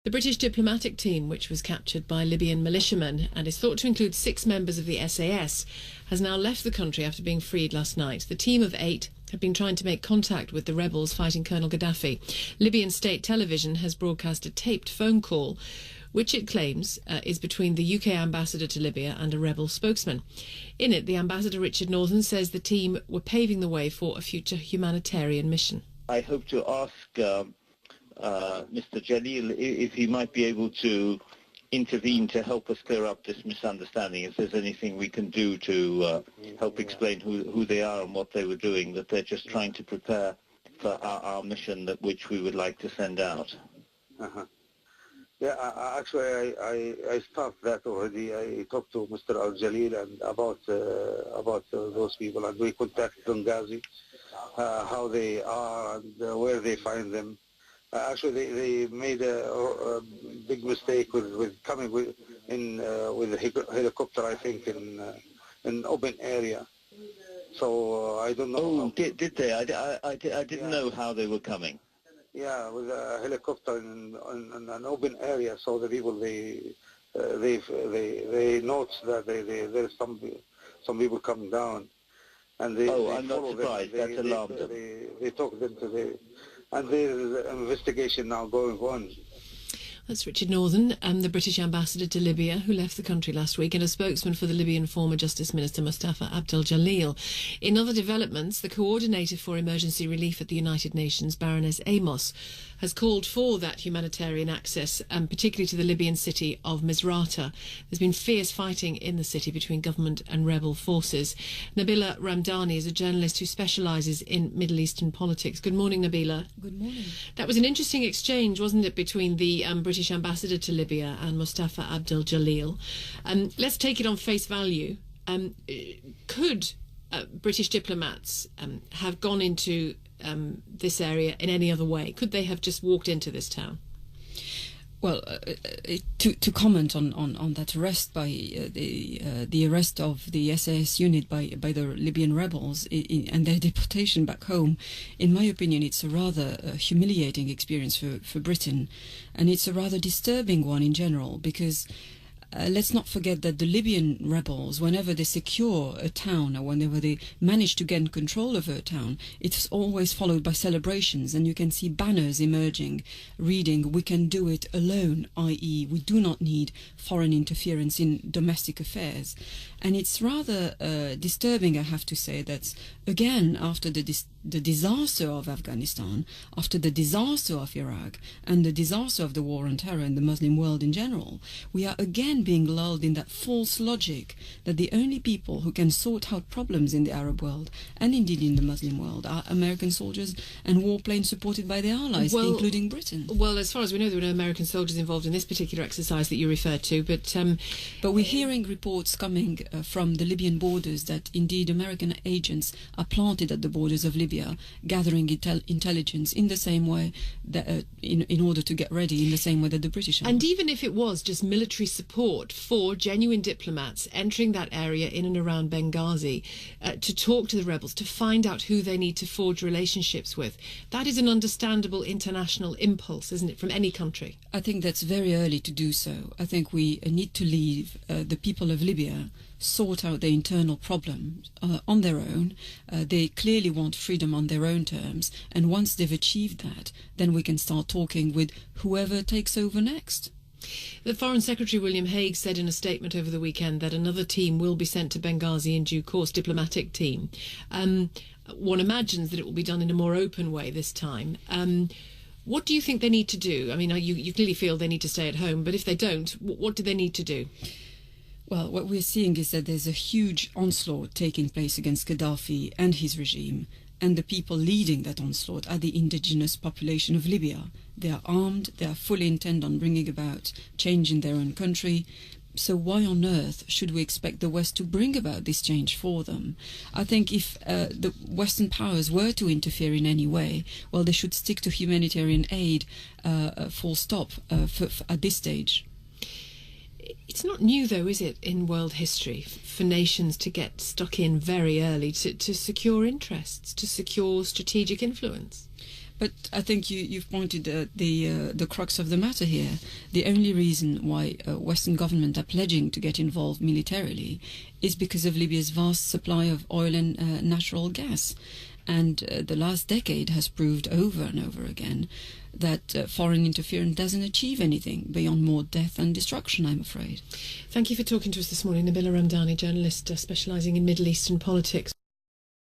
The British diplomatic team, which was captured by Libyan militiamen and is thought to include 6 members of the SAS, has now left the country after being freed last night. The team of 8 have been trying to make contact with the rebels fighting Colonel Gaddafi. Libyan state television has broadcast a taped phone call, which it claims is between the UK ambassador to Libya and a rebel spokesman. In it, the ambassador, Richard Northern, says the team were paving the way for a future humanitarian mission. I hope to ask Mr. Jalil if he might be able to intervene to help us clear up this misunderstanding, if there's anything we can do to help explain who they are and what they were doing, that they're just trying to prepare for our mission which we would like to send out. Yeah, actually, I stopped that already. I talked to Mr. Al-Jalil and about those people, and we contacted Benghazi, how they are and where they find them. Actually, they made a big mistake with coming with a helicopter, I think, in an open area. So I don't know. Oh, did they? I didn't know how they were coming. Yeah, with a helicopter in an open area, so the people they note that there's some people coming down, and they I'm not surprised. That alarmed them. They talk them to and there's an investigation now going on. That's Richard Northern, the British ambassador to Libya, who left the country last week, and a spokesman for the Libyan former Justice Minister Mustafa Abdel Jalil. In other developments, the coordinator for emergency relief at the United Nations, Baroness Amos, has called for that humanitarian access, particularly to the Libyan city of Misrata. There's been fierce fighting in the city between government and rebel forces. Nabila Ramdani is a journalist who specialises in Middle Eastern politics. Good morning, Nabila. Good morning. That was an interesting exchange, wasn't it, between the British ambassador to Libya and Mustafa Abdel Jalil. Let's take it on face value. Could British diplomats have gone into this area in any other way? Could they have just walked into this town? Well, to comment on that arrest by the arrest of the SAS unit by the Libyan rebels and their deportation back home, in my opinion, it's a rather humiliating experience for Britain, and it's a rather disturbing one in general, because let's not forget that the Libyan rebels, whenever they secure a town or whenever they manage to gain control over a town, it's always followed by celebrations, and you can see banners emerging reading, "We can do it alone," i.e. we do not need foreign interference in domestic affairs. And it's rather disturbing, I have to say, that again, after the disaster of Afghanistan, after the disaster of Iraq, and the disaster of the war on terror in the Muslim world in general, we are again being lulled in that false logic that the only people who can sort out problems in the Arab world, and indeed in the Muslim world, are American soldiers and warplanes supported by their allies, including Britain. Well, as far as we know, there were no American soldiers involved in this particular exercise that you referred to, but we're hearing reports coming from the Libyan borders that indeed American agents are planted at the borders of Libya, gathering intelligence in the same way that, in order to get ready in the same way that the British are. And even if it was just military support for genuine diplomats entering that area in and around Benghazi to talk to the rebels, to find out who they need to forge relationships with, that is an understandable international impulse, isn't it, from any country? I think that's very early to do so. I think we need to leave the people of Libya sort out their internal problems on their own. They clearly want freedom on their own terms, and once they've achieved that, then we can start talking with whoever takes over next. The Foreign Secretary William Hague said in a statement over the weekend that another team will be sent to Benghazi in due course, diplomatic team. One imagines that it will be done in a more open way this time. What do you think they need to do? I mean, you clearly feel they need to stay at home, but if they don't, what do they need to do? Well, what we're seeing is that there's a huge onslaught taking place against Gaddafi and his regime, and the people leading that onslaught are the indigenous population of Libya. They are armed, they are fully intent on bringing about change in their own country. So why on earth should we expect the West to bring about this change for them? I think if the Western powers were to interfere in any way, well, they should stick to humanitarian aid, full stop, at this stage. It's not new, though, is it, in world history, for nations to get stuck in very early to secure interests, to secure strategic influence? But I think you've pointed at the crux of the matter here. The only reason why Western governments are pledging to get involved militarily is because of Libya's vast supply of oil and natural gas. And the last decade has proved over and over again that foreign interference doesn't achieve anything beyond more death and destruction, I'm afraid. Thank you for talking to us this morning. Nabila Ramdani, journalist specialising in Middle Eastern politics.